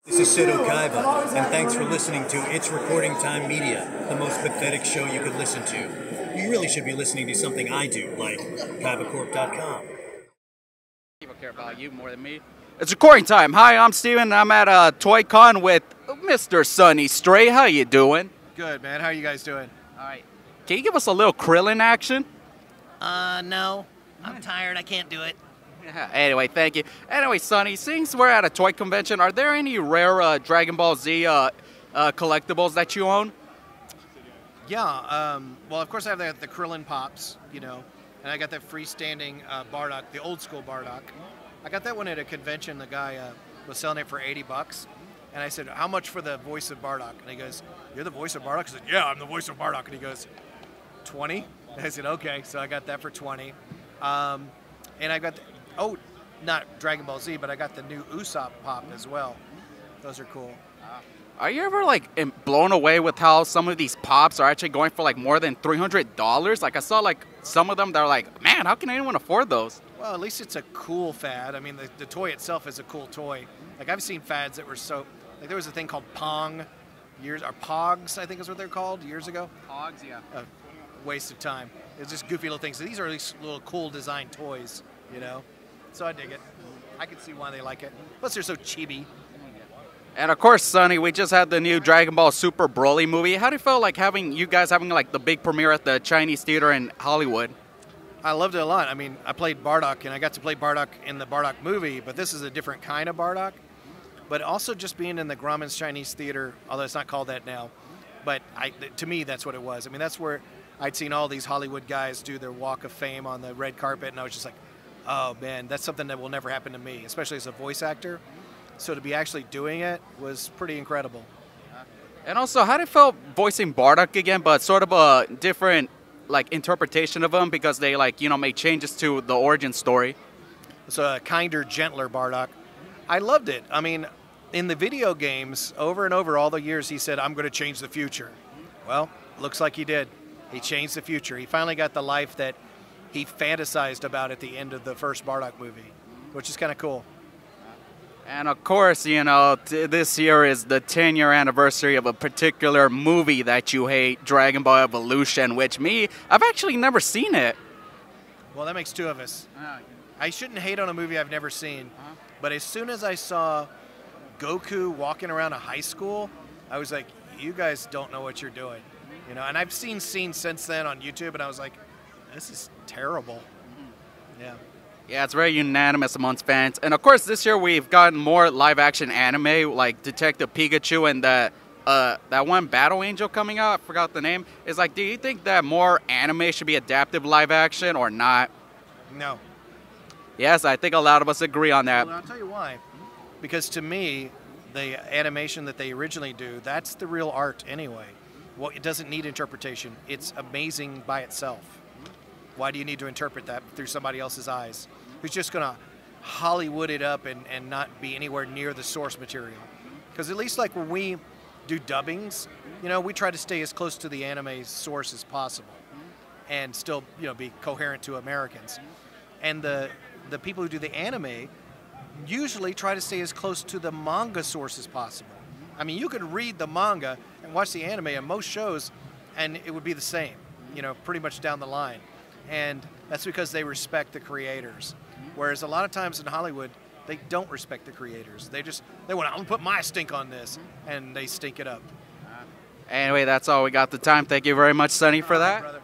This is Sid Okaiba, and thanks for listening to It's Recording Time Media, the most pathetic show you could listen to. You really should be listening to something I do, like KaibaCorp.com. People care about you more than me. It's recording time. Hi, I'm Steven. I'm at Toy Con with Mr. Sonny Strait. How you doing? Good, man. How are you guys doing? All right. Can you give us a little Krillin action? No. I'm tired. I can't do it. Yeah, anyway, thank you. Anyway, Sonny, since we're at a toy convention, are there any rare Dragon Ball Z collectibles that you own? Yeah. Well, of course, I have the Krillin Pops, and I got that freestanding Bardock, the old school Bardock. I got that one at a convention. The guy was selling it for $80. And I said, how much for the voice of Bardock? And he goes, you're the voice of Bardock? I said, yeah, I'm the voice of Bardock. And he goes, 20? And I said, okay. So I got that for 20. And I got, not Dragon Ball Z, but I got the new Usopp Pop as well. Those are cool. Are you ever blown away with how some of these pops are actually going for more than $300? Like I saw some of them that are like, man, how can anyone afford those? Well, at least it's a cool fad. I mean, the toy itself is a cool toy. I've seen fads that were so, there was a thing called Pong, or Pogs, I think is what they're called, years ago. Pogs, yeah. Waste of time. It's just goofy little things. So these are these little cool design toys, So I dig it. I can see why they like it. Plus, they're so chibi. And of course, Sonny, we just had the new Dragonball Super Broly movie. How do you feel like you guys having the big premiere at the Chinese theater in Hollywood? I loved it a lot. I mean, I played Bardock, and I got to play Bardock in the Bardock movie, but this is a different kind of Bardock. But also just being in the Grauman's Chinese Theater, although it's not called that now, but to me, that's what it was. I mean, that's where I'd seen all these Hollywood guys do their walk of fame on the red carpet, and I was just like, oh, man, that's something that will never happen to me, especially as a voice actor. So to be actually doing it was pretty incredible. And also, how did it feel voicing Bardock again, but sort of a different interpretation of him because they made changes to the origin story? It's a kinder, gentler Bardock. I loved it. I mean, in the video games, over and over all the years, he said, I'm going to change the future. Well, looks like he did. He changed the future. He finally got the life that he fantasized about at the end of the first Bardock movie, which is kind of cool. And of course, this year is the 10-year anniversary of a particular movie that you hate, Dragonball Evolution, which I've actually never seen it. Well, that makes two of us. I shouldn't hate on a movie I've never seen, but as soon as I saw Goku walking around a high school, I was like, you guys don't know what you're doing. And I've seen scenes since then on YouTube, and I was like, this is terrible. Yeah. Yeah, it's very unanimous amongst fans. And of course, this year we've gotten more live-action anime, like Detective Pikachu and that one Battle Angel coming out. I forgot the name. It's do you think that more anime should be adapted live-action or not? No. Yes, I think a lot of us agree on that. Well, I'll tell you why. Because to me, the animation that they originally do, that's the real art anyway. Well, it doesn't need interpretation. It's amazing by itself. Why do you need to interpret that through somebody else's eyes? Who's just going to Hollywood it up and not be anywhere near the source material? Because at least when we do dubbings, we try to stay as close to the anime source as possible and still, be coherent to Americans. And the people who do the anime usually try to stay as close to the manga source as possible. I mean, you could read the manga and watch the anime in most shows, and it would be the same, pretty much down the line. And that's because they respect the creators. Whereas a lot of times in Hollywood, they don't respect the creators. They want to put my stink on this, and they stink it up. Anyway, that's all we got the time. Thank you very much, Sonny, for that. Brother.